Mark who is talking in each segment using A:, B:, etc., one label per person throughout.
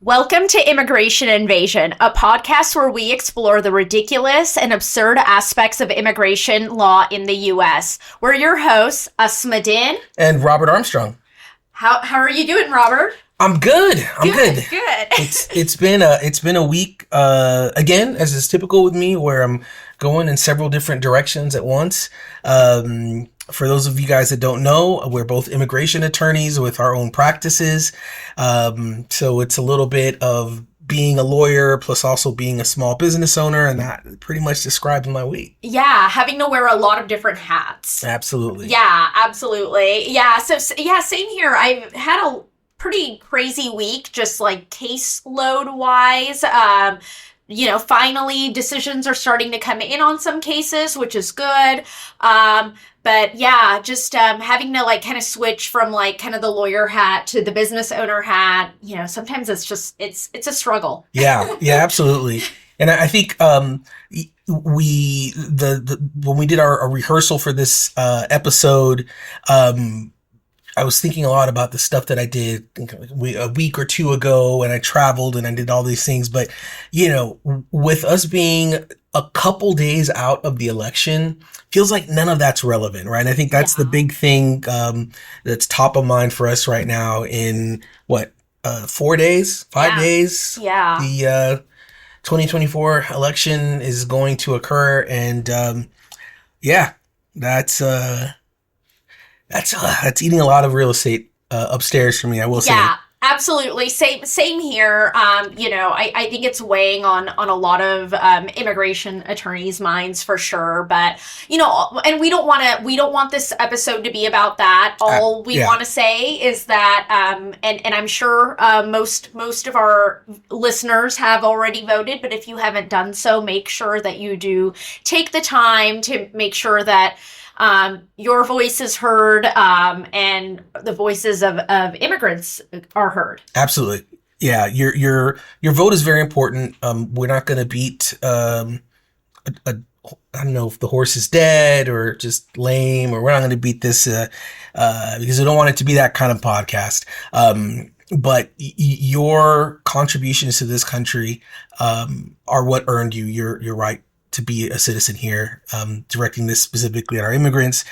A: Welcome to Immigration Invasion, a podcast where we explore the ridiculous and absurd aspects of immigration law in the U.S. We're your hosts, Asma Din
B: and Robert Armstrong.
A: How are you doing, Robert?
B: I'm good. Good. It's been a week again, as is typical with me, where I'm going in several different directions at once. For those of you guys that don't know, we're both immigration attorneys with our own practices. So it's a little bit of being a lawyer plus also being a small business owner, and that pretty much describes my week.
A: Yeah, having to wear a lot of different hats.
B: Absolutely.
A: Yeah, absolutely. Yeah, same here. I've had a pretty crazy week, just like caseload wise. Finally decisions are starting to come in on some cases, which is good. But yeah, just having to like kind of switch from like kind of the lawyer hat to the business owner hat. Sometimes it's just it's a struggle.
B: Yeah, absolutely. And I think when we did our rehearsal for this episode, I was thinking a lot about the stuff that I did a week or two ago, and I traveled and I did all these things. But, with us being a couple days out of the election, feels like none of that's relevant, right? And I think that's the big thing that's top of mind for us right now in 5 days?
A: Yeah.
B: The 2024 election is going to occur. And that's eating a lot of real estate upstairs for me, I will say.
A: Yeah, absolutely. Same here. I think it's weighing on a lot of immigration attorneys' minds for sure. But and we don't want this episode to be about that. All we want to say is that, and I'm sure most of our listeners have already voted. But if you haven't done so, make sure that you do take the time to make sure that your voice is heard, and the voices of immigrants are heard.
B: Absolutely. Yeah. Your vote is very important. We're not going to beat, I don't know if the horse is dead or just lame, or we're not going to beat this, because we don't want it to be that kind of podcast. But your contributions to this country, are what earned you your right to be a citizen here, directing this specifically at our immigrant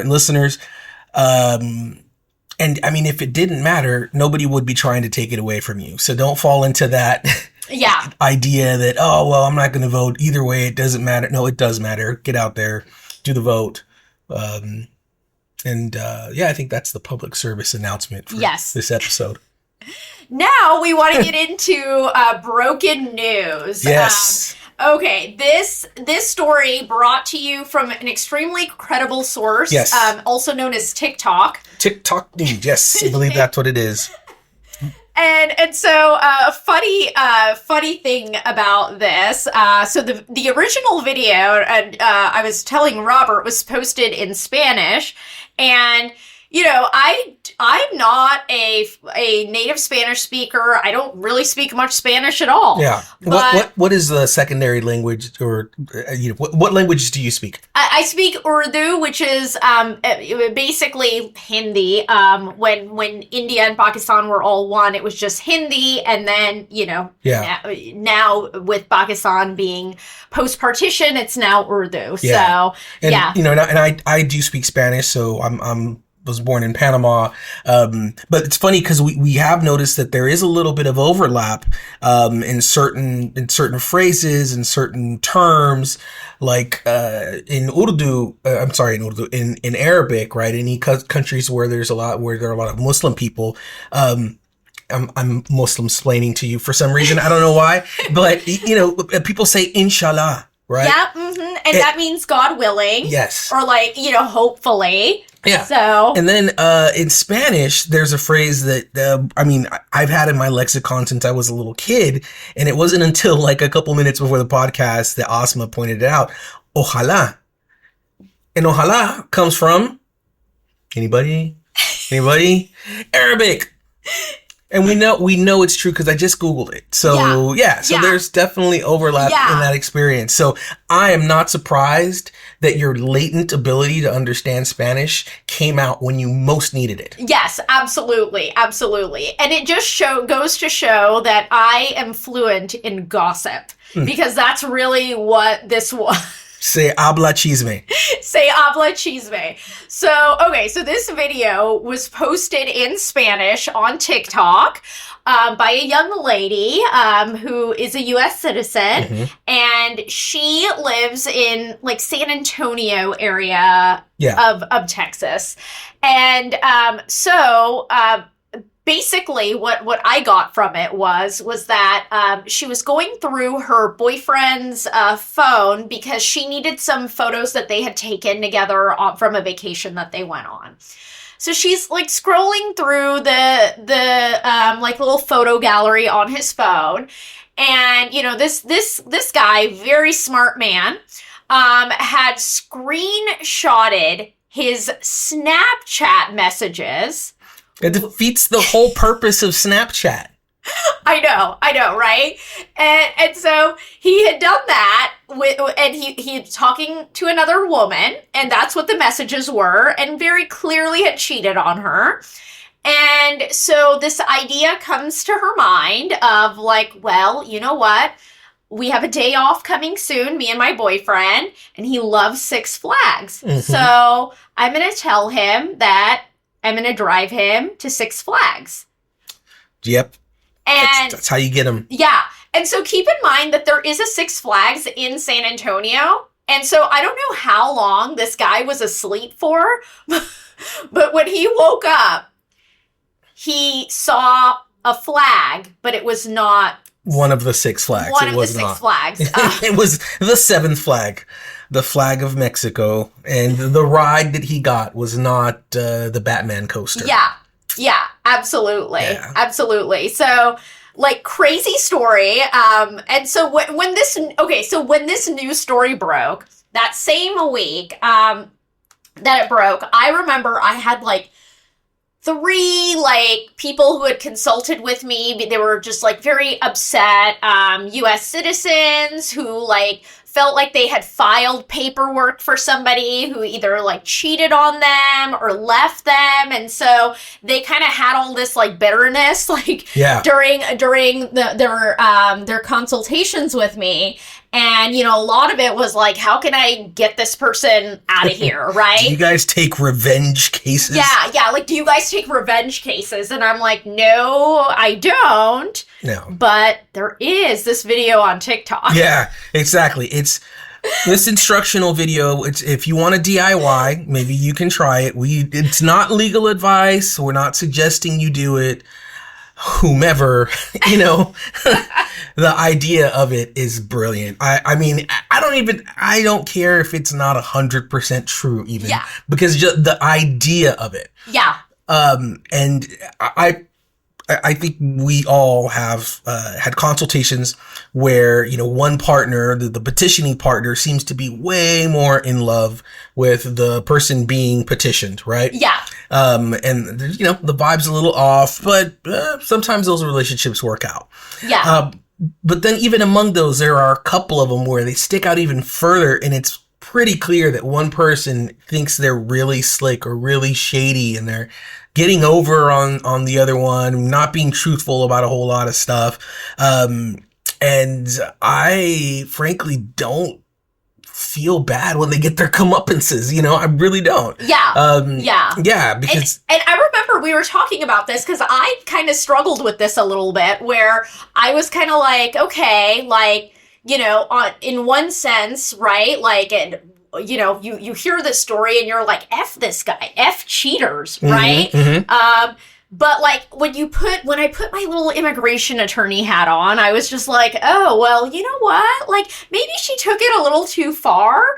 B: listeners. And I mean, if it didn't matter, nobody would be trying to take it away from you. So don't fall into that idea that, I'm not going to vote either way. It doesn't matter. No, it does matter. Get out there, do the vote. I think that's the public service announcement for this episode.
A: Now we want to get into broken news.
B: Yes.
A: Okay, this story brought to you from an extremely credible source, also known as TikTok.
B: TikTok news, yes, I believe that's what it is.
A: And so a funny thing about this. So the original video, and I was telling Robert, was posted in Spanish, and I'm not a native Spanish speaker. I don't really speak much Spanish at all.
B: Yeah. What is the secondary language, or what languages do you speak?
A: I speak Urdu, which is basically Hindi. When India and Pakistan were all one, it was just Hindi, and then now with Pakistan being post-partition, it's now Urdu.
B: Yeah.
A: So
B: and I do speak Spanish, so I'm was born in Panama. But it's funny because we have noticed that there is a little bit of overlap, in certain phrases and certain terms, like, in Arabic, right? Any countries where there are a lot of Muslim people, I'm Muslim-splaining to you for some reason. I don't know why, but people say inshallah, right?
A: Yeah. Mm-hmm. And that means God willing.
B: Yes.
A: Or hopefully.
B: Yeah.
A: So.
B: And then in Spanish, there's a phrase that I've had in my lexicon since I was a little kid, and it wasn't until like a couple minutes before the podcast that Asma pointed it out. Ojalá. And ojalá comes from anybody? Arabic. And we know it's true because I just Googled it. So so there's definitely overlap in that experience. So I am not surprised that your latent ability to understand Spanish came out when you most needed it.
A: Yes, absolutely. Absolutely. And it just goes to show that I am fluent in gossip because that's really what this was.
B: Se habla chisme.
A: Se habla chisme. So this video was posted in Spanish on TikTok by a young lady who is a U.S. citizen, and she lives in like San Antonio area of Texas. And basically what I got from it was that she was going through her boyfriend's phone because she needed some photos that they had taken together from a vacation that they went on. So she's like scrolling through the like little photo gallery on his phone, and you know this guy, very smart man, had screenshotted his Snapchat messages.
B: It defeats the whole purpose of Snapchat.
A: I know, right? And so he had done that and he was talking to another woman, and that's what the messages were, and very clearly had cheated on her. And so this idea comes to her mind of like, well, you know what? We have a day off coming soon, me and my boyfriend, and he loves Six Flags. So I'm going to tell him that I'm going to drive him to Six Flags.
B: Yep.
A: And
B: that's how you get him.
A: Yeah. And so keep in mind that there is a Six Flags in San Antonio. And so I don't know how long this guy was asleep for, but when he woke up, he saw a flag, but it was not
B: one of the Six Flags.
A: One of the Six Flags.
B: It was the seventh flag. The flag of Mexico, and the ride that he got was not the Batman coaster.
A: Yeah, absolutely. Absolutely. So, like, crazy story. And so when this news story broke, that same week that it broke, I remember I had like 3 like people who had consulted with me. They were just like very upset US citizens who like felt like they had filed paperwork for somebody who either like cheated on them or left them, and so they kind of had all this like bitterness like during their consultations with me. And, you know, a lot of it was like, how can I get this person out of here, right?
B: Do you guys take revenge cases?
A: Yeah. Like, do you guys take revenge cases? And I'm like, no, I don't.
B: No.
A: But there is this video on TikTok.
B: Yeah, exactly. It's this instructional video. It's if you want to DIY, maybe you can try it. It's not legal advice. We're not suggesting you do it. Whomever, you know, the idea of it is brilliant. I mean, I don't care if it's not 100% true even, because just the idea of it.
A: Yeah.
B: And I think we all have had consultations where, you know, one partner, the petitioning partner, seems to be way more in love with the person being petitioned, right?
A: Yeah.
B: And, you know, the vibe's a little off, but sometimes those relationships work out.
A: Yeah.
B: But then even among those, there are a couple of them where they stick out even further, and it's pretty clear that one person thinks they're really slick or really shady, and they're getting over on the other one, not being truthful about a whole lot of stuff. And I frankly don't feel bad when they get their comeuppances, you know, I really don't.
A: Yeah.
B: Because
A: and I remember we were talking about this because I kind of struggled with this a little bit, where I was kind of like, okay, like, you know, in one sense, right, like, and you know, you hear this story and you're like, F this guy, F cheaters, right? But like when I put my little immigration attorney hat on, I was just like, oh, well, you know what? Like maybe she took it a little too far.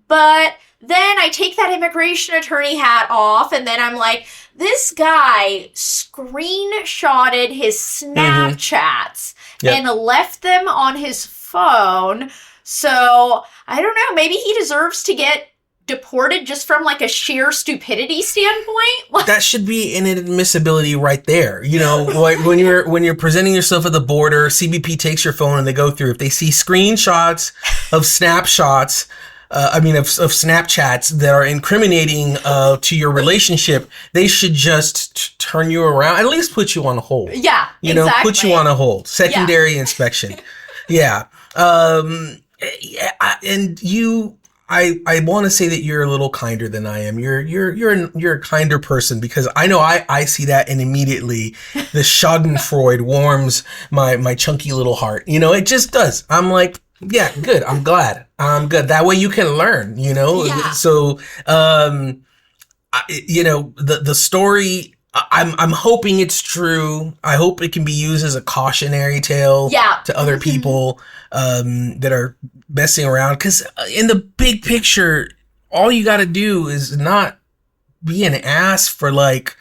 A: But then I take that immigration attorney hat off, and then I'm like, this guy screenshotted his Snapchats and left them on his phone. So I don't know, maybe he deserves to get deported just from like a sheer stupidity standpoint.
B: That should be an admissibility right there. You know, like when you're presenting yourself at the border, CBP takes your phone and they go through. If they see screenshots of snapshots, of Snapchats that are incriminating to your relationship, they should just turn you around, at least put you on hold.
A: Yeah,
B: you know, put you on a hold. Secondary inspection. Yeah. And you. I want to say that you're a little kinder than I am. You're a kinder person, because I know I see that, and immediately the Schadenfreude warms my chunky little heart. You know, it just does. I'm like, yeah, good. I'm glad. I'm good. That way you can learn, you know?
A: Yeah.
B: So, you know, the story, I'm hoping it's true. I hope it can be used as a cautionary tale to other people that are messing around. Because in the big picture, all you got to do is not be an ass for like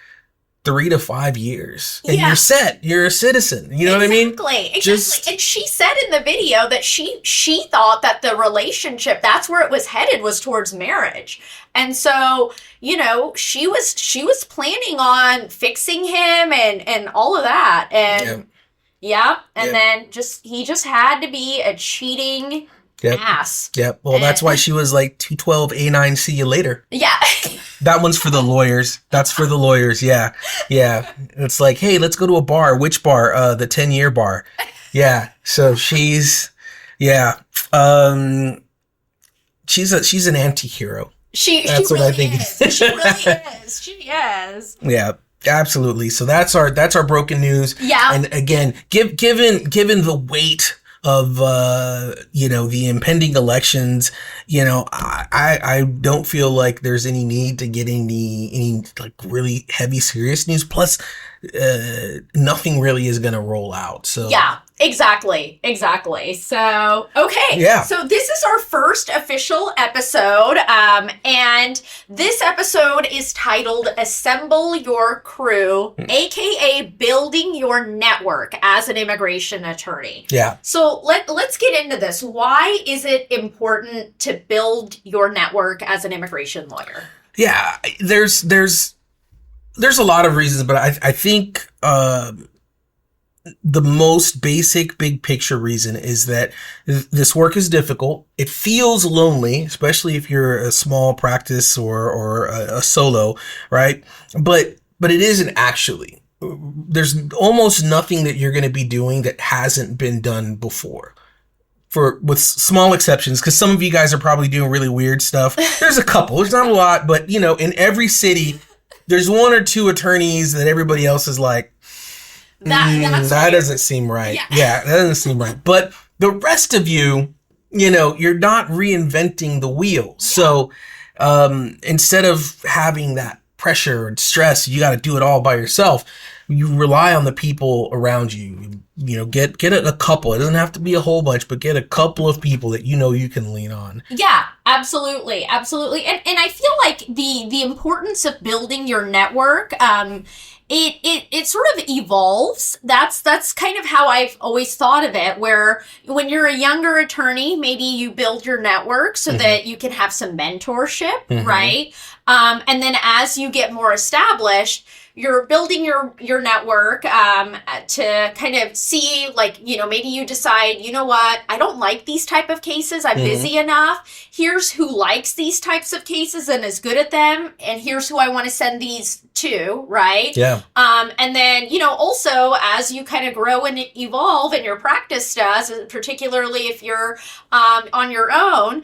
B: 3 to 5 years, and you're set. You're a citizen. You know what I mean?
A: Exactly. And she said in the video that she thought that the relationship, that's where it was headed, was towards marriage. And so, you know, she was planning on fixing him and all of that. And then he just had to be a cheating ass.
B: Yep. Well, that's why she was like 212A9, see you later.
A: Yeah.
B: That one's for the lawyers. That's for the lawyers. Yeah. Yeah. It's like, hey, let's go to a bar. Which bar? The 10-year bar. Yeah. So she's an anti-hero. That's what I think.
A: She really is. She is.
B: Yeah. Absolutely. So that's our broken news.
A: Yeah.
B: And again, given the weight of you know, the impending elections, you know, I don't feel like there's any need to get any like really heavy serious news. Plus, nothing really is gonna roll out. So
A: yeah. Exactly. So, okay.
B: Yeah.
A: So this is our first official episode. And this episode is titled Assemble Your Crew, aka Building Your Network as an Immigration Attorney.
B: Yeah.
A: So let's get into this. Why is it important to build your network as an immigration lawyer?
B: Yeah, there's a lot of reasons, but I think the most basic big picture reason is that this work is difficult. It feels lonely, especially if you're a small practice or a solo, right? But it isn't actually. There's almost nothing that you're going to be doing that hasn't been done before. With small exceptions, because some of you guys are probably doing really weird stuff. There's a couple. There's not a lot, but you know, in every city, there's 1 or 2 attorneys that everybody else is like, that doesn't seem right. Yeah, that doesn't seem right. But the rest of you, you know, you're not reinventing the wheel. Yeah. So instead of having that pressure and stress, you got to do it all by yourself. You rely on the people around you. You know, get a couple. It doesn't have to be a whole bunch, but get a couple of people that you know you can lean on.
A: Yeah, absolutely. And I feel like the importance of building your network, it sort of evolves. That's kind of how I've always thought of it, where when you're a younger attorney, maybe you build your network so that you can have some mentorship, right? And then as you get more established, you're building your network to kind of see, like, you know, maybe you decide, you know what, I don't like these type of cases. I'm busy enough. Here's who likes these types of cases and is good at them. And here's who I want to send these to, right?
B: Yeah.
A: And then, you know, also as you kind of grow and evolve and your practice does, particularly if you're on your own,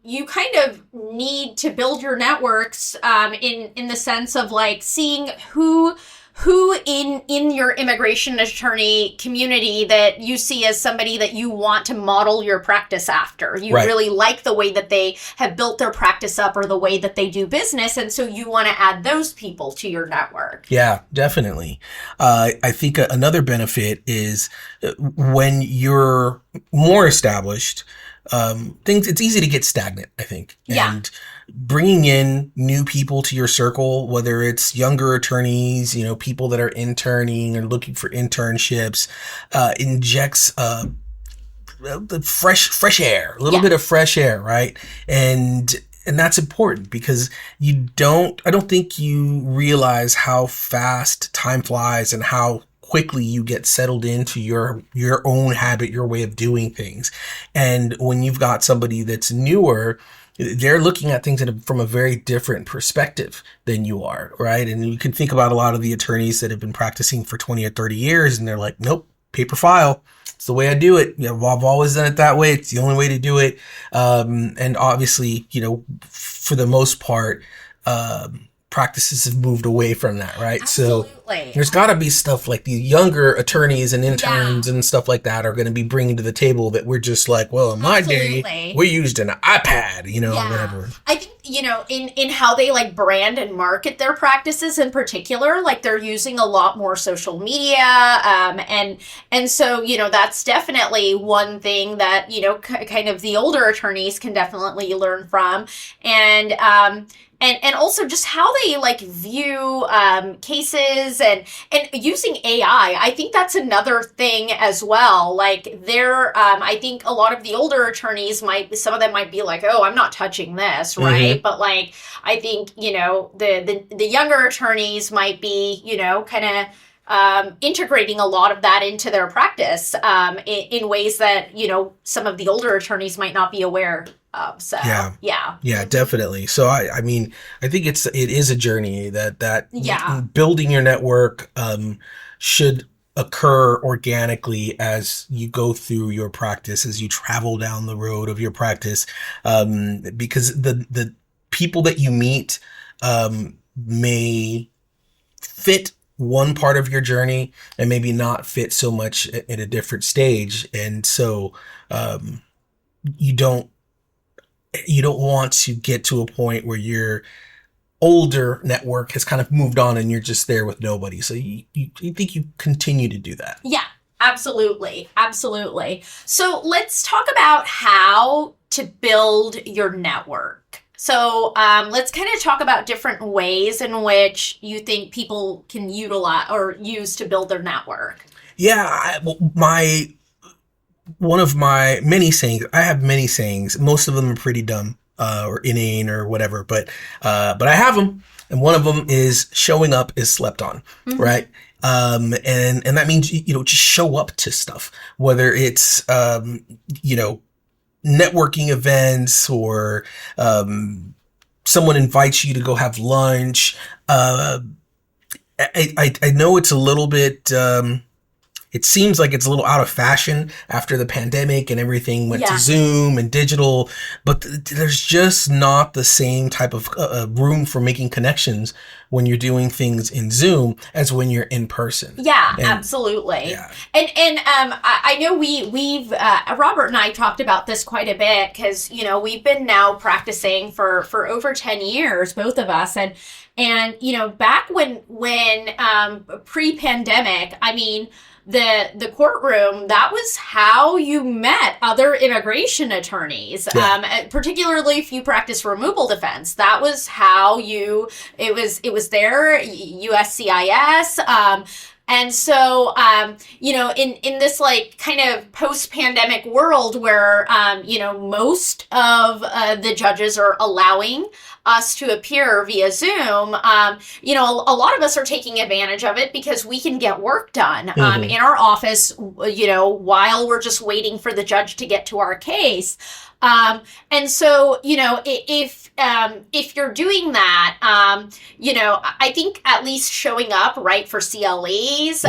A: you kind of need to build your networks in the sense of like seeing who in your immigration attorney community that you see as somebody that you want to model your practice after. You really like the way that they have built their practice up or the way that they do business. And so you want to add those people to your network.
B: Yeah, definitely. I think another benefit is when you're more established, it's easy to get stagnant, I think. And bringing in new people to your circle, whether it's younger attorneys, you know, people that are interning or looking for internships, injects the fresh air, a little bit of fresh air, right? And and that's important because I don't think you realize how fast time flies and how quickly you get settled into your own habit, your way of doing things. And when you've got somebody that's newer, they're looking at things from a very different perspective than you are, right? And you can think about a lot of the attorneys that have been practicing for 20 or 30 years, and they're like, nope, paper file. It's the way I do it. I've always done it that way. It's the only way to do it. And obviously, for the most part, practices have moved away from that, right?
A: Absolutely.
B: So there's got to be stuff like the younger attorneys and interns and stuff like that are going to be bringing to the table that we're just like, well, in my day, we used an iPad, whatever.
A: I think, in how they like brand and market their practices in particular, like they're using a lot more social media. And so, that's definitely one thing that, kind of the older attorneys can definitely learn from. And also just how they like view cases and using AI. I think that's another thing as well. Like I think a lot of the older attorneys some of them might be like, oh, I'm not touching this, right? Mm-hmm. But like, I think, the younger attorneys might be, kind of integrating a lot of that into their practice in ways that, some of the older attorneys might not be aware of. So, yeah,
B: definitely. So, I mean, I think it is a journey that building your network should occur organically as you go through your practice, as you travel down the road of your practice, because the people that you meet may fit one part of your journey and maybe not fit so much at a different stage. And so you don't want to get to a point where your older network has kind of moved on and you're just there with nobody. So you think you continue to do that.
A: Yeah, absolutely. Absolutely. So let's talk about how to build your network. So let's kind of talk about different ways in which you think people can utilize or use to build their network.
B: Yeah, one of my many sayings, I have many sayings. Most of them are pretty dumb or inane or whatever, but I have them. And one of them is showing up is slept on, mm-hmm. right? And that means, just show up to stuff, whether it's, networking events or someone invites you to go have lunch. I know it's a little bit, it seems like it's a little out of fashion after the pandemic and everything went to Zoom and digital, but there's just not the same type of room for making connections when you're doing things in Zoom as when you're in person.
A: Yeah, absolutely. Yeah. And I know we've Robert and I talked about this quite a bit because, we've been now practicing for over 10 years, both of us. And back when pre-pandemic, I mean, the courtroom, that was how you met other immigration attorneys, particularly if you practice removal defense. That was how it was there, USCIS. And so, in this like kind of post-pandemic world where, most of the judges are allowing us to appear via Zoom, a lot of us are taking advantage of it because we can get work done in our office, while we're just waiting for the judge to get to our case. And so, if you're doing that, I think at least showing up, right, for CLEs,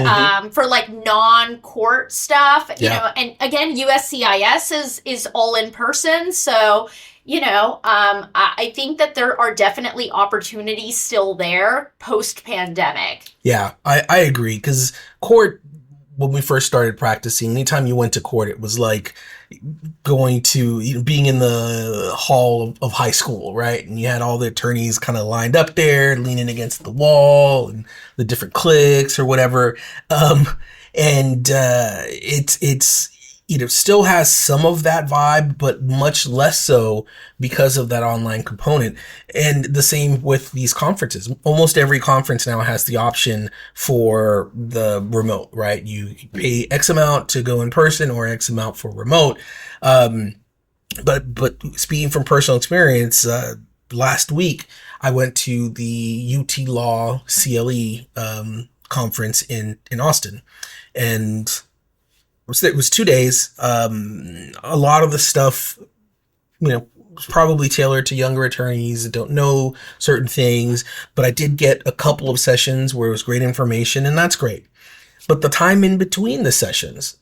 A: for like non-court stuff, and again, USCIS is all in person. So, I think that there are definitely opportunities still there post-pandemic.
B: Yeah, I agree. Because court, when we first started practicing, anytime you went to court, it was like going to, being in the hall of high school, right? And you had all the attorneys kind of lined up there, leaning against the wall, and the different cliques or whatever. It's still has some of that vibe, but much less so because of that online component. And the same with these conferences. Almost every conference now has the option for the remote, right? You pay X amount to go in person or X amount for remote. But speaking from personal experience, last week I went to the UT Law CLE conference in Austin, and it was 2 days. A lot of the stuff, was probably tailored to younger attorneys that don't know certain things, but I did get a couple of sessions where it was great information, and that's great. But the time in between the sessions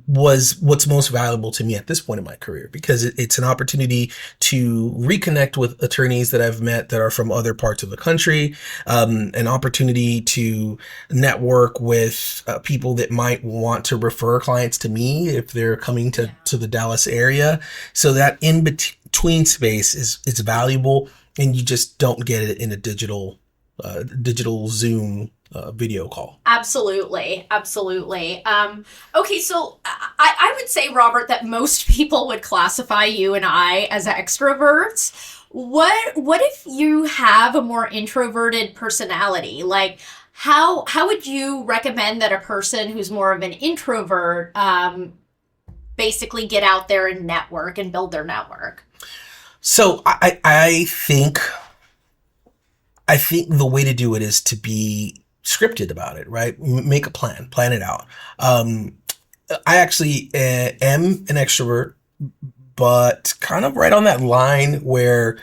B: was what's most valuable to me at this point in my career, because it's an opportunity to reconnect with attorneys that I've met that are from other parts of the country, an opportunity to network with people that might want to refer clients to me if they're coming to the Dallas area. So that in between space is valuable, and you just don't get it in a digital Zoom video call.
A: Absolutely. Okay, so I would say, Robert, that most people would classify you and I as extroverts. What if you have a more introverted personality? Like, how would you recommend that a person who's more of an introvert basically get out there and network and build their network?
B: So I think the way to do it is to be scripted about it, right? Make a plan it out. I actually am an extrovert, but kind of right on that line where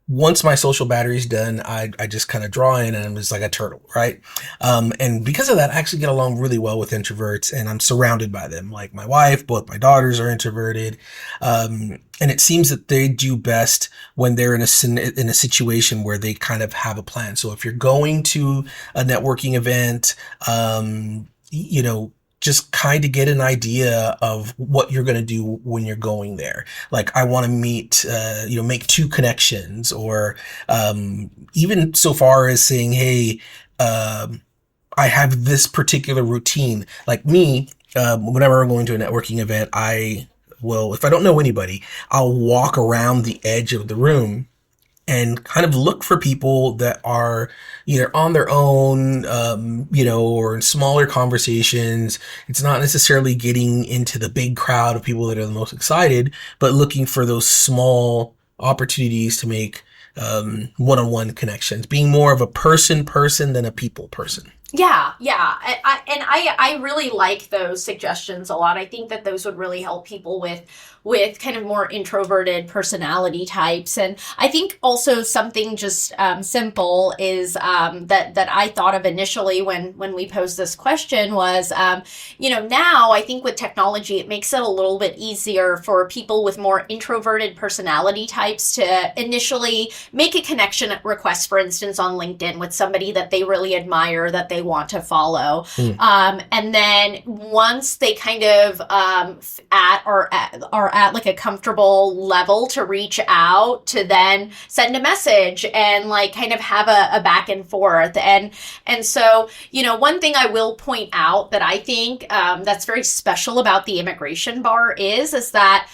B: once my social battery's done, I just kind of draw in and I'm just like a turtle, right? And because of that, I actually get along really well with introverts, and I'm surrounded by them. Like my wife, both my daughters are introverted. And it seems that they do best when they're in a situation where they kind of have a plan. So if you're going to a networking event, just kind of get an idea of what you're going to do when you're going there. Like, I want to meet, make 2 connections, or even so far as saying, hey, I have this particular routine. Like me, whenever I'm going to a networking event, if I don't know anybody, I'll walk around the edge of the room and kind of look for people that are either on their own, or in smaller conversations. It's not necessarily getting into the big crowd of people that are the most excited, but looking for those small opportunities to make one-on-one connections, being more of a person than a people person.
A: Yeah. I really like those suggestions a lot. I think that those would really help people with kind of more introverted personality types. And I think also something just simple is that I thought of initially when we posed this question was, now I think with technology, it makes it a little bit easier for people with more introverted personality types to initially make a connection request, for instance, on LinkedIn with somebody that they really admire, that they want to follow. And then once they kind of are at like a comfortable level to reach out, to then send a message and like kind of have a back and forth. And so, one thing I will point out that I think that's very special about the Immigration Bar is that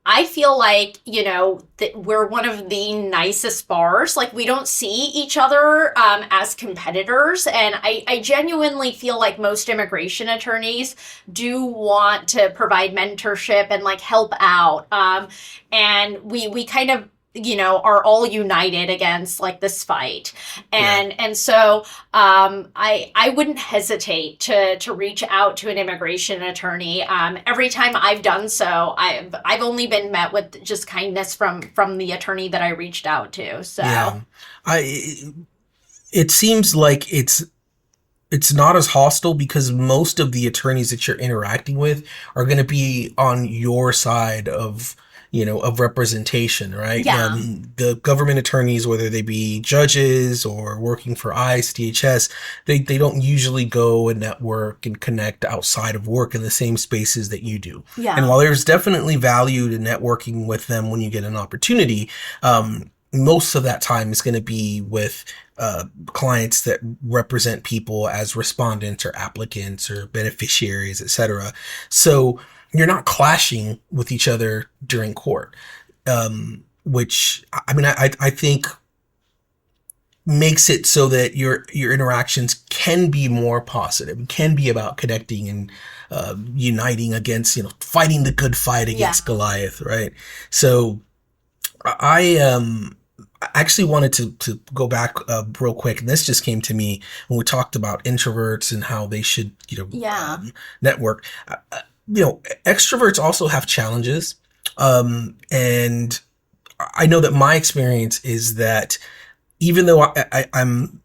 A: I feel like, that we're one of the nicest bars. Like, we don't see each other as competitors. And I genuinely feel like most immigration attorneys do want to provide mentorship and like help out. And we kind of, are all united against like this fight. And so I wouldn't hesitate to reach out to an immigration attorney. Every time I've done so, I've only been met with just kindness from the attorney that I reached out to. So
B: yeah, it seems like it's not as hostile because most of the attorneys that you're interacting with are going to be on your side of representation, right?
A: Yeah.
B: The government attorneys, whether they be judges or working for ICE, DHS, they don't usually go and network and connect outside of work in the same spaces that you do.
A: Yeah.
B: And while there's definitely value to networking with them when you get an opportunity, most of that time is going to be with clients that represent people as respondents or applicants or beneficiaries, etc. So you're not clashing with each other during court, which I think makes it so that your interactions can be more positive, can be about connecting and uniting against, fighting the good fight against Goliath, right? So I actually wanted to go back real quick, and this just came to me when we talked about introverts and how they should,
A: Yeah.
B: network. Extroverts also have challenges, and I know that my experience is that even though I'm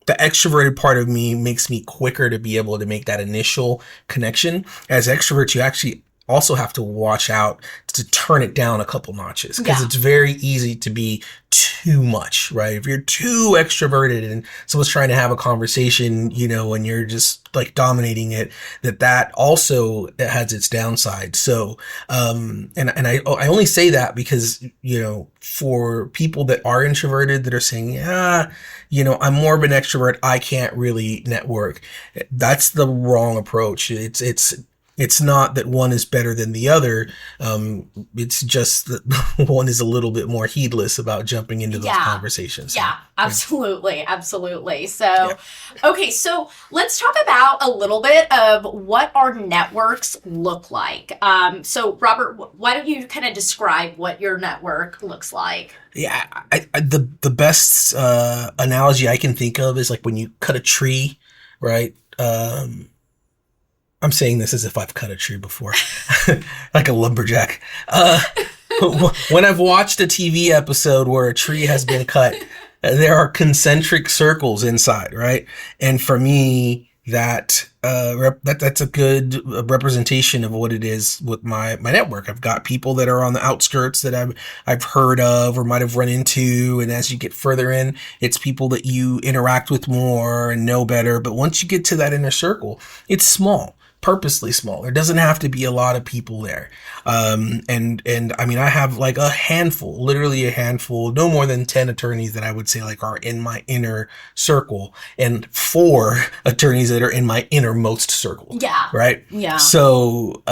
B: the extroverted part of me makes me quicker to be able to make that initial connection. As extroverts, you actually also have to watch out to turn it down a couple notches because
A: Yeah.
B: it's very easy to be too much, right? If you're too extroverted and someone's trying to have a conversation, and you're just like dominating it, that also has its downside. So, and I only say that because, for people that are introverted that are saying, yeah, I'm more of an extrovert, I can't really network. That's the wrong approach. It's not that one is better than the other. It's just that one is a little bit more heedless about jumping into those
A: Yeah.
B: conversations.
A: Yeah, absolutely. Absolutely. So,
B: Yeah.
A: okay, so let's talk about a little bit of what our networks look like. So, Robert, why don't you kind of describe what your network looks like?
B: Yeah, the best analogy I can think of is like when you cut a tree, right? I'm saying this as if I've cut a tree before, like a lumberjack. When I've watched a TV episode where a tree has been cut, there are concentric circles inside, right? And for me, that's a good representation of what it is with my network. I've got people that are on the outskirts that I've heard of or might have run into, and as you get further in, it's people that you interact with more and know better. But once you get to that inner circle, it's small. Purposely small. There doesn't have to be a lot of people there. And I mean, I have like a handful, literally a handful, no more than 10 attorneys that I would say like are in my inner circle, and 4 attorneys that are in my innermost circle.
A: Yeah.
B: Right.
A: Yeah.
B: So,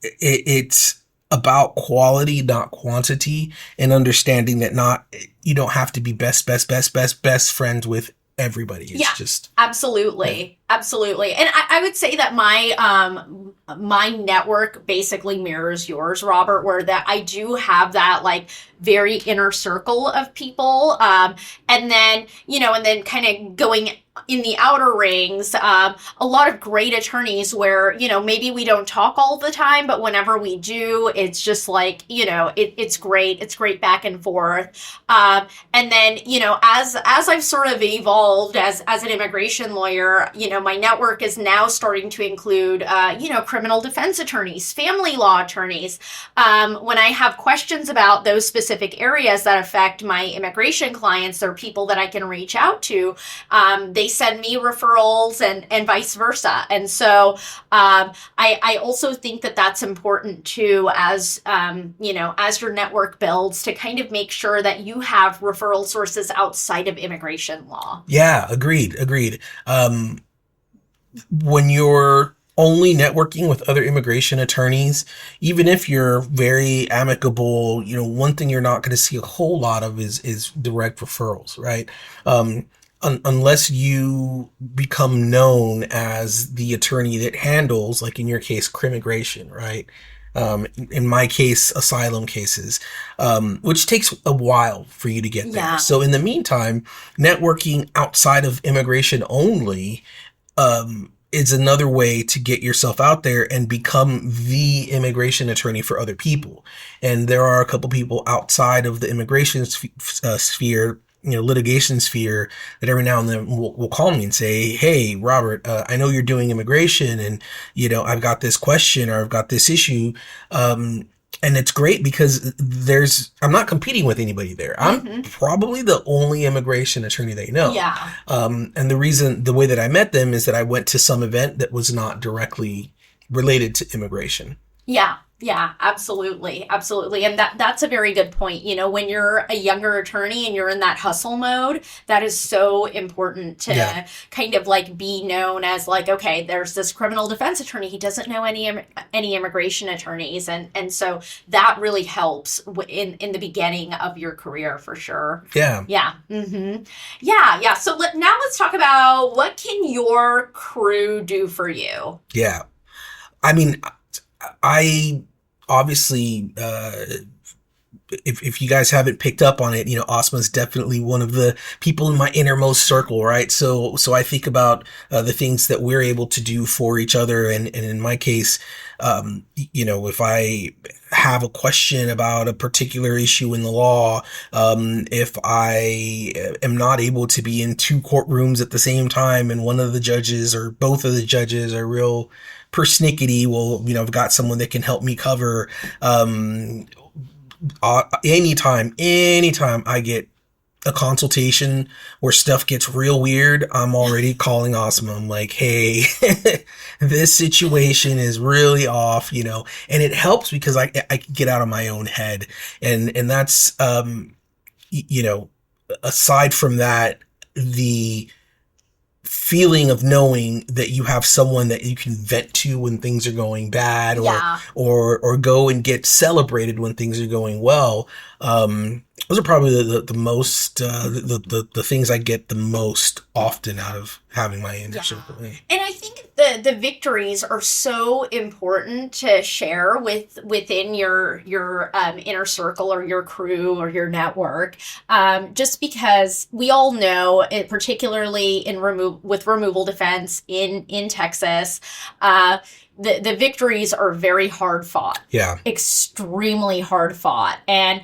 B: it's about quality, not quantity, and understanding that you don't have to be best friends with everybody. It's
A: Yeah.
B: just,
A: Absolutely. Absolutely. And I would say that my network basically mirrors yours, Robert, where that I do have that like very inner circle of people. And then, and then kind of going in the outer rings, a lot of great attorneys where, maybe we don't talk all the time, but whenever we do, it's just like, it's great. It's great back and forth. And then, as I've sort of evolved as an immigration lawyer, my network is now starting to include, criminal defense attorneys, family law attorneys. When I have questions about those specific areas that affect my immigration clients, or people that I can reach out to, they send me referrals and vice versa. And so I also think that that's important too, as as your network builds, to kind of make sure that you have referral sources outside of immigration law.
B: yeah, agreed. When you're only networking with other immigration attorneys, even if you're very amicable, one thing you're not going to see a whole lot of is direct referrals, right? Unless you become known as the attorney that handles, like in your case, crimmigration, right? In my case, asylum cases, which takes a while for you to get there.
A: Yeah.
B: So in the meantime, networking outside of immigration only, is another way to get yourself out there and become the immigration attorney for other people. And there are a couple people outside of the immigration sphere, litigation sphere, that every now and then will call me and say, "Hey, Robert, I know you're doing immigration, and I've got this question or I've got this issue." And it's great because I'm not competing with anybody there. I'm probably the only immigration attorney they know.
A: Yeah.
B: And the way that I met them is that I went to some event that was not directly related to immigration.
A: Yeah. Yeah, absolutely. Absolutely. And that's a very good point. When you're a younger attorney and you're in that hustle mode, that is so important to kind of like be known as like, okay, there's this criminal defense attorney. He doesn't know any immigration attorneys. And so that really helps in the beginning of your career for sure.
B: Yeah.
A: Yeah. Yeah. So now let's talk about, what can your crew do for you?
B: Yeah. I mean, I obviously if you guys haven't picked up on it, Asma is definitely one of the people in my innermost circle, right? So I think about the things that we're able to do for each other, and in my case, if I have a question about a particular issue in the law, if I am not able to be in two courtrooms at the same time, and one of the judges or both of the judges are real persnickety, well, I've got someone that can help me cover. Anytime I get a consultation where stuff gets real weird, I'm already calling Asma. I'm like, hey, this situation is really off, and it helps because I can get out of my own head. And that's, aside from that, the feeling of knowing that you have someone that you can vent to when things are going bad, or go and get celebrated when things are going well. Those are probably the most the things I get the most often out of having my inner circle.
A: And I think the victories are so important to share within your inner circle or your crew or your network, just because we all know, particularly with removal defense in Texas, the victories are very hard fought.
B: Yeah.
A: Extremely hard fought. And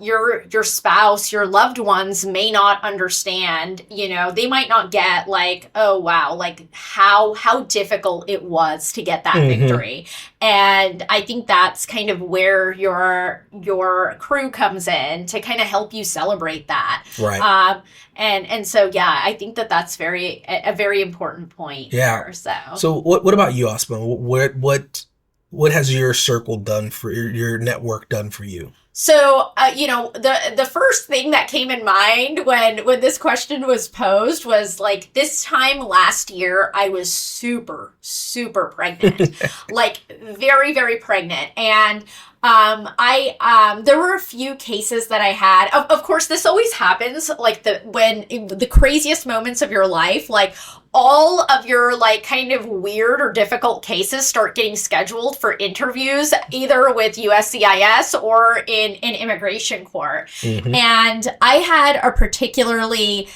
A: your spouse, your loved ones may not understand, they might not get like, oh wow, like how difficult it was to get that victory. And I think that's kind of where your crew comes in to kind of help you celebrate that.
B: Right.
A: And so, I think that's a very important point.
B: Yeah.
A: Here,
B: so what about you, Asma? What has your circle done for your network done for you?
A: So, the first thing that came in mind when this question was posed was like, this time last year, I was super, super pregnant, like very, very pregnant. And there were a few cases that I had. Of course, this always happens, like when the craziest moments of your life, like all of your like kind of weird or difficult cases start getting scheduled for interviews, either with USCIS or in immigration court. And I had a particularly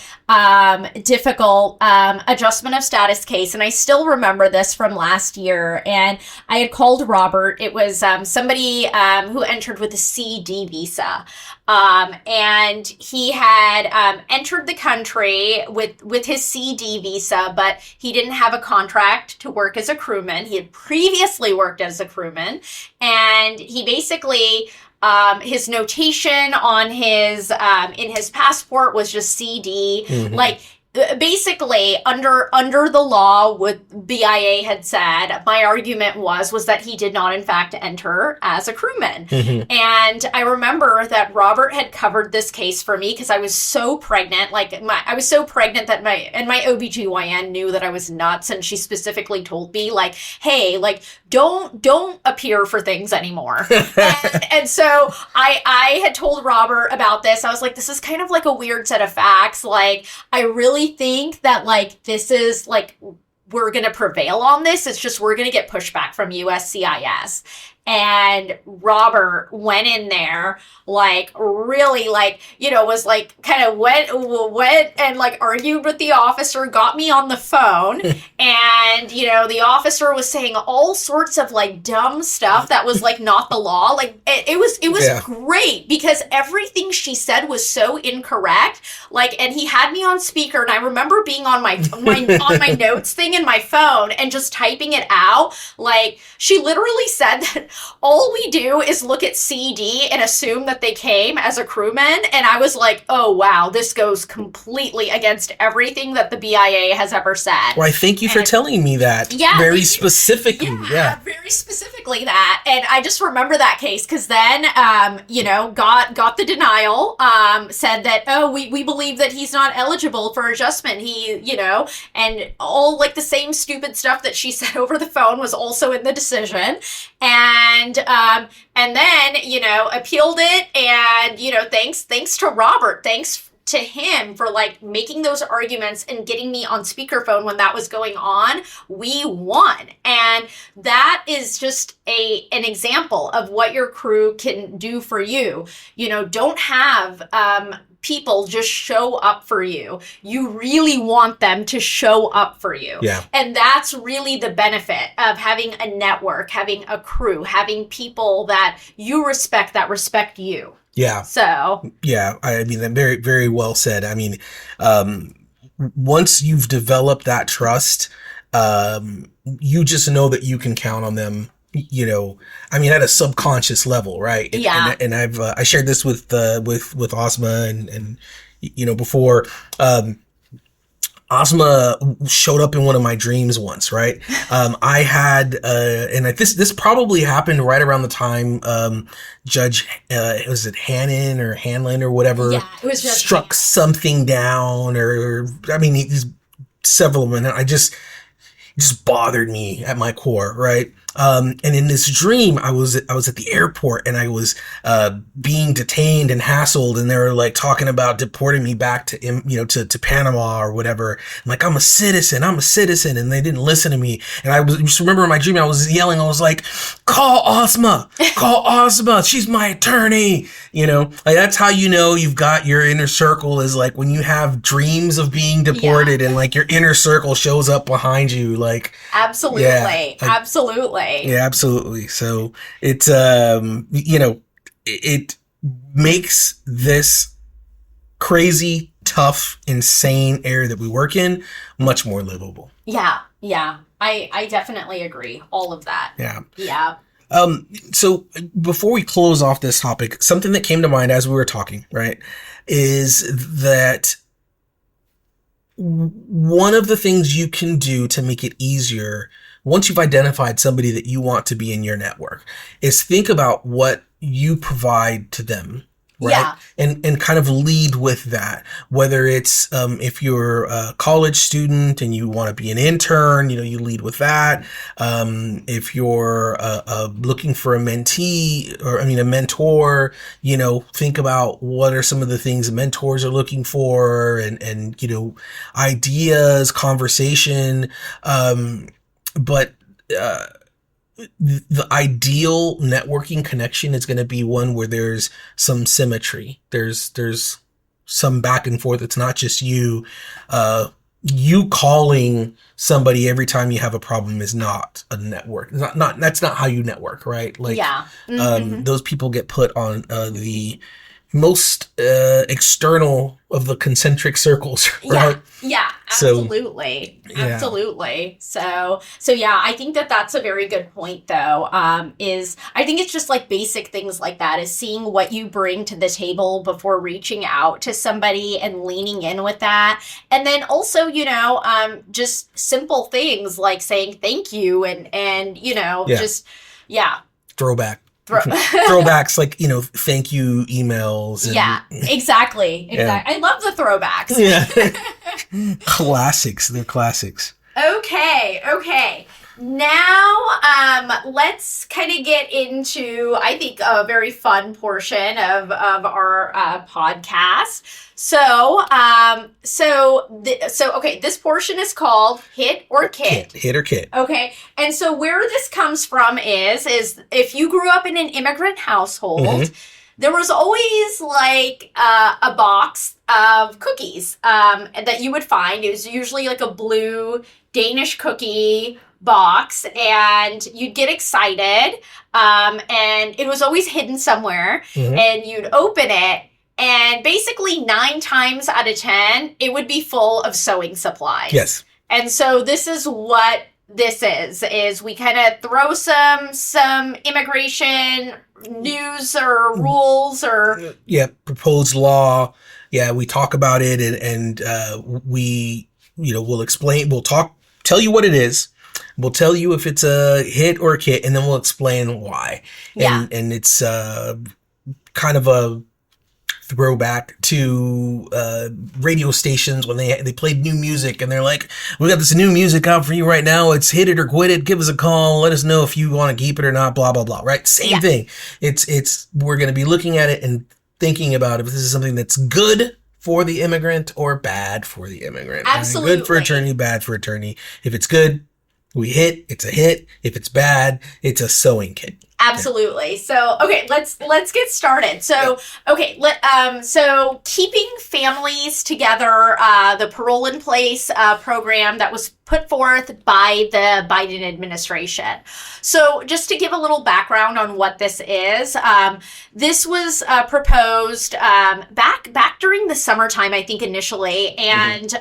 A: difficult adjustment of status case, and I still remember this from last year. And I had called Robert. It was somebody who entered with a CD visa. And he had entered the country with his CD visa, but he didn't have a contract to work as a crewman. He had previously worked as a crewman, and he basically his notation on his in his passport was just CD. Like basically under the law, what BIA had said, my argument was that he did not in fact enter as a crewman. And I remember that Robert had covered this case for me because I was so pregnant. I was so pregnant that my OBGYN knew that I was nuts, and she specifically told me like, hey, like don't appear for things anymore. and so I had told Robert about this. I was like, this is kind of like a weird set of facts. Like, I really think that like this is like we're going to prevail on this. It's just we're going to get pushback from USCIS. And Robert went in there, like, really, like, was, like, kind of went and, like, argued with the officer, got me on the phone, and, the officer was saying all sorts of, like, dumb stuff that was, like, not the law. Like, it was great, because everything she said was so incorrect, like, and he had me on speaker, and I remember being on my on my notes thing in my phone, and just typing it out. Like, she literally said that all we do is look at CD and assume that they came as a crewman. And I was like, oh, wow, this goes completely against everything that the BIA has ever said.
B: Well, I thank you for telling me that.
A: Yeah.
B: Very specifically. Yeah.
A: Very specifically that. And I just remember that case because then, got the denial, said that, oh, we believe that he's not eligible for adjustment. And all like the same stupid stuff that she said over the phone was also in the decision. And then, appealed it, and, thanks to Robert, thanks to him for like making those arguments and getting me on speakerphone when that was going on, we won. And that is just an example of what your crew can do for you. You know, don't have people just show up for you. You really want them to show up for you.
B: Yeah.
A: And that's really the benefit of having a network, having a crew, having people that you respect, that respect you.
B: Yeah.
A: So.
B: Yeah. I mean, very, very well said. I mean, once you've developed that trust, you just know that you can count on them. You know, I mean, at a subconscious level, right?
A: Yeah.
B: And I've I shared this with Ozma and you know before. Ozma showed up in one of my dreams once, right? I had and this probably happened right around the time Judge was it Hannon or Hanlon or whatever
A: it was just
B: struck something down, or I mean, he's several of them, and it just bothered me at my core, right? And in this dream, I was at the airport and I was, being detained and hassled, and they were like talking about deporting me back to, you know, to Panama or whatever. I'm like, I'm a citizen. And they didn't listen to me. And I just remember in my dream, I was yelling, I was like, call Ozma, she's my attorney. You know, like that's how you know you've got your inner circle, is like when you have dreams of being deported and like your inner circle shows up behind you, like.
A: Absolutely. Absolutely.
B: Yeah, absolutely. So it's, you know, it makes this crazy, tough, insane area that we work in much more livable.
A: Yeah. Yeah. I definitely agree. All of that.
B: Yeah.
A: Yeah.
B: So before we close off this topic, something that came to mind as we were talking, right, is that one of the things you can do to make it easier once you've identified somebody that you want to be in your network is think about what you provide to them, right?
A: Yeah.
B: And kind of lead with that. Whether it's, if you're a college student and you want to be an intern, you know, you lead with that. If you're, looking for a mentee a mentor, you know, think about what are some of the things mentors are looking for and, you know, ideas, conversation, but the ideal networking connection is going to be one where there's some symmetry. There's some back and forth. It's not just you. You calling somebody every time you have a problem is not a network. That's not how you network, right? Like,
A: yeah. Mm-hmm.
B: Those people get put on the most external of the concentric circles, right?
A: Yeah, absolutely. Absolutely. So yeah, I think that's a very good point though. Is I think it's just like basic things like that, is seeing what you bring to the table before reaching out to somebody and leaning in with that. And then also, you know, just simple things like saying thank you and you know,
B: throwbacks, like, you know, thank you emails.
A: Exactly.
B: Yeah.
A: I love the throwbacks.
B: Yeah. Classics. They're classics.
A: Okay. Now, let's kind of get into, I think, a very fun portion of our podcast. So, okay, this portion is called Hit or Kit.
B: Hit or Kit.
A: Okay, and so where this comes from is if you grew up in an immigrant household, mm-hmm. there was always like a box of cookies that you would find. It was usually like a blue Danish cookie box, and you'd get excited, and it was always hidden somewhere, mm-hmm. and you'd open it, and basically 9 times out of 10, it would be full of sewing supplies.
B: Yes.
A: And so this is what this is we kind of throw some immigration news or rules or...
B: Yeah, proposed law. Yeah, we talk about it, and we, you know, we'll tell you what it is. We'll tell you if it's a hit or a kit, and then we'll explain why.
A: Yeah.
B: And it's kind of a throwback to radio stations when they played new music, and they're like, we got this new music out for you right now. It's hit it or quit it. Give us a call. Let us know if you want to keep it or not, blah, blah, blah, right? Same thing. It's we're going to be looking at it and thinking about if this is something that's good for the immigrant or bad for the immigrant.
A: Absolutely.
B: Right? Good for attorney, bad for attorney. If it's good, we hit. It's a hit. If it's bad, it's a sewing kit.
A: Absolutely. So, okay, let's get started. So, okay, so keeping families together, the Parole in Place program that was put forth by the Biden administration. So, just to give a little background on what this is, this was proposed back during the summertime, I think initially, and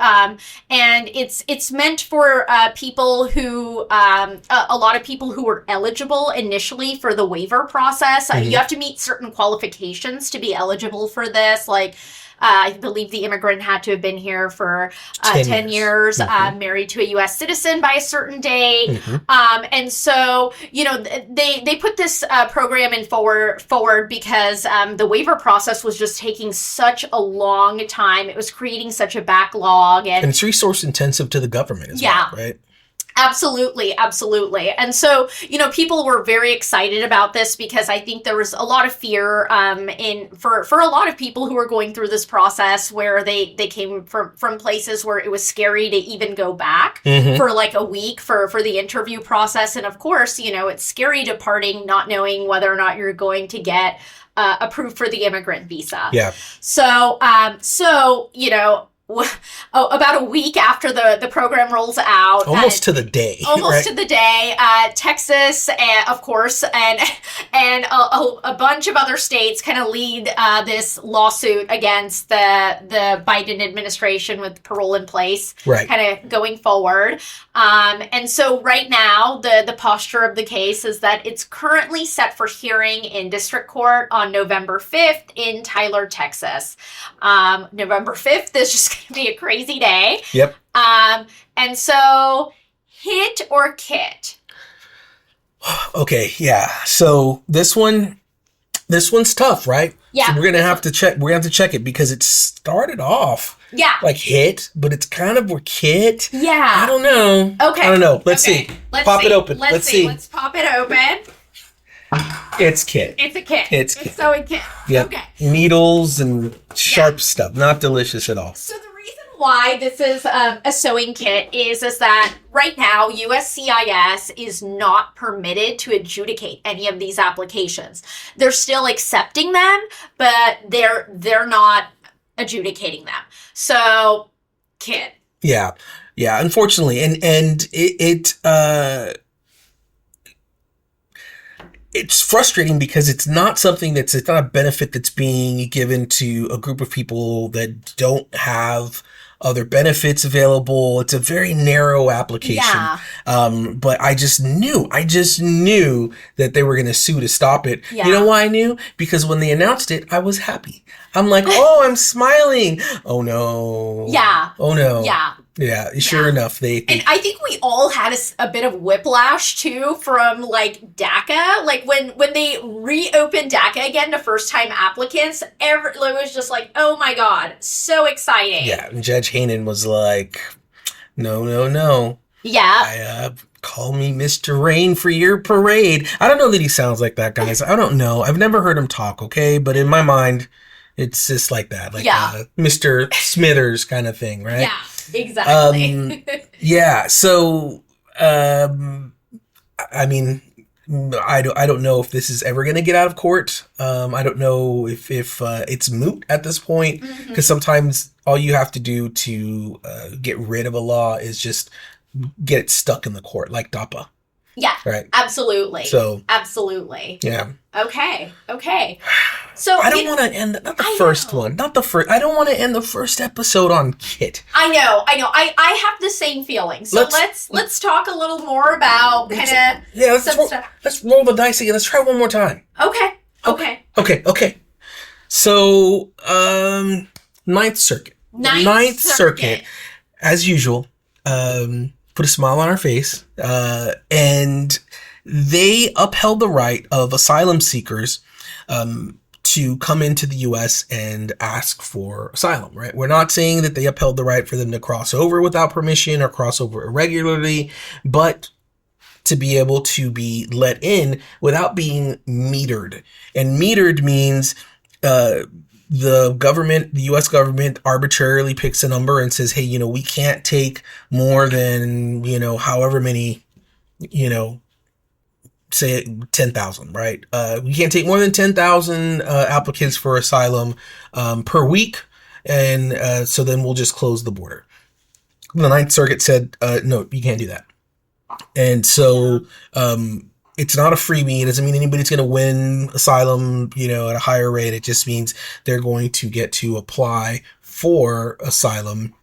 A: it's meant for people who a lot of people who were eligible initially for the waiver process. You have to meet certain qualifications to be eligible for this, like I believe the immigrant had to have been here for 10 years, married to a U.S. citizen by a certain date. And so, they put this program in forward because the waiver process was just taking such a long time. It was creating such a backlog. And
B: it's resource intensive to the government as well, right?
A: Absolutely. And so, people were very excited about this because I think there was a lot of fear for a lot of people who were going through this process where they came from places where it was scary to even go back for like a week for the interview process. And of course, it's scary departing, not knowing whether or not you're going to get approved for the immigrant visa.
B: Yeah.
A: So, about a week after the program rolls out,
B: almost to the day,
A: Texas, of course, and a bunch of other states kind of lead this lawsuit against the Biden administration with Parole in Place,
B: right?
A: Kind of going forward. And so right now, the posture of the case is that it's currently set for hearing in district court on November 5th in Tyler, Texas. November 5th is just going to be a crazy day.
B: Yep.
A: And so, hit or kit?
B: Okay, yeah. So this one's tough, right?
A: Yeah.
B: So we're gonna have to check it because it started off like hit, but it's kind of kit.
A: Yeah.
B: I don't know.
A: Okay.
B: I don't know. Let's see. Pop it open. Let's see.
A: Let's pop it open.
B: It's kit.
A: It's a kit.
B: It's kit.
A: It's sewing kit.
B: Yep.
A: Okay.
B: Needles and sharp stuff. Not delicious at all.
A: So the reason why this is a sewing kit is that right now USCIS is not permitted to adjudicate any of these applications. They're still accepting them, but they're not adjudicating them. So, kit.
B: Yeah. Unfortunately, and it's frustrating because it's not a benefit that's being given to a group of people that don't have other benefits available. It's a very narrow application.
A: Yeah.
B: But I just knew that they were going to sue to stop it.
A: Yeah.
B: You know why I knew? Because when they announced it, I was happy. I'm like, oh, I'm smiling. Oh no.
A: Yeah.
B: Oh no.
A: Yeah.
B: Yeah, sure enough, they
A: and I think we all had a bit of whiplash too from like DACA. Like when they reopened DACA again to first time applicants, it was just like, oh my god, so exciting.
B: Yeah, and Judge Hainan was like, no.
A: Yeah.
B: Call me Mr. Rain for your parade. I don't know that he sounds like that, guys. I don't know. I've never heard him talk, okay? But in my mind, it's just like that. Like Mr. Smithers kind of thing, right?
A: Yeah. Exactly.
B: Yeah. So, I mean, I don't know if this is ever going to get out of court. I don't know if it's moot at this point, because sometimes all you have to do to get rid of a law is just get it stuck in the court, like DAPA.
A: Yeah.
B: Right.
A: Absolutely.
B: So.
A: Absolutely.
B: Yeah.
A: Okay. So
B: I don't want to end not the first one. I don't want to end the first episode on Kit.
A: I know. I have the same feeling. So let's talk a little more about kind of
B: let's roll the dice again. Let's try one more time.
A: Okay.
B: So, Ninth Circuit. Ninth Circuit, as usual, put a smile on our face, and they upheld the right of asylum seekers to come into the U.S. and ask for asylum, right? We're not saying that they upheld the right for them to cross over without permission or cross over irregularly, but to be able to be let in without being metered. And metered means the government, the U.S. government arbitrarily picks a number and says, hey, we can't take more than, however many, say 10,000, right? We can't take more than 10,000 applicants for asylum per week. And so then we'll just close the border. The Ninth Circuit said, no, you can't do that. And so it's not a freebie. It doesn't mean anybody's going to win asylum, at a higher rate. It just means they're going to get to apply for asylum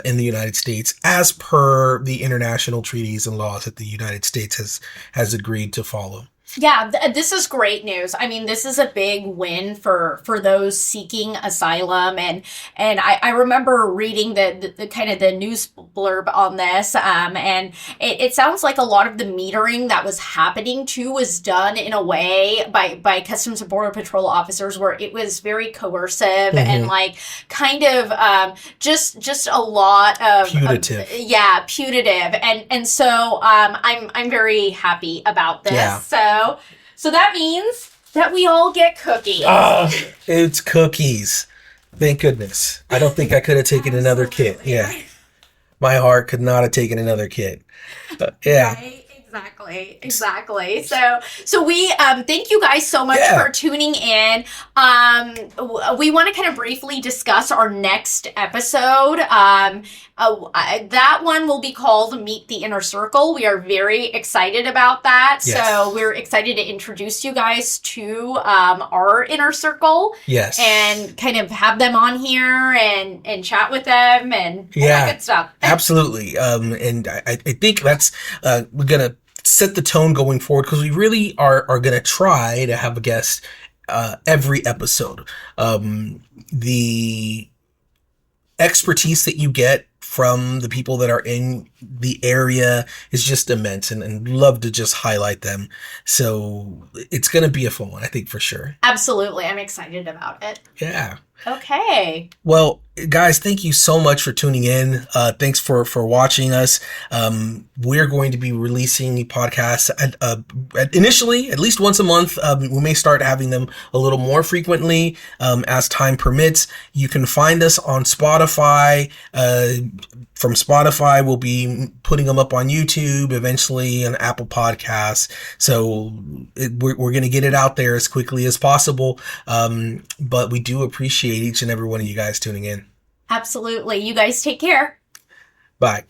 B: in the United States as per the international treaties and laws that the United States has agreed to follow.
A: Yeah, this is great news. I mean, this is a big win for those seeking asylum, and I remember reading the kind of the news blurb on this, and it sounds like a lot of the metering that was happening too was done in a way by Customs and Border Patrol officers where it was very coercive and like kind of just a lot of
B: punitive.
A: Punitive, and so I'm very happy about this. Yeah. So that means that we all get cookies.
B: It's cookies. Thank goodness. I don't think I could have taken another kit. Yeah. My heart could not have taken another kit. Yeah.
A: Right? Exactly. So we thank you guys so much for tuning in. We want to kind of briefly discuss our next episode. That one will be called Meet the Inner Circle. We are very excited about that. Yes. So we're excited to introduce you guys to our inner circle.
B: Yes.
A: And kind of have them on here and chat with them and all that good stuff.
B: Absolutely. And I think that's we're gonna set the tone going forward because we really are going to try to have a guest every episode. The expertise that you get from the people that are in the area is just immense, and love to just highlight them. So it's going to be a fun one, I think, for sure.
A: Absolutely. I'm excited about it.
B: Yeah.
A: Okay.
B: Well, guys, thank you so much for tuning in. Thanks for watching us. We're going to be releasing podcasts initially at least once a month. We may start having them a little more frequently as time permits. You can find us on Spotify. From Spotify, we'll be putting them up on YouTube, eventually on Apple Podcasts. So we're going to get it out there as quickly as possible. But we do appreciate each and every one of you guys tuning in.
A: Absolutely. You guys take care.
B: Bye.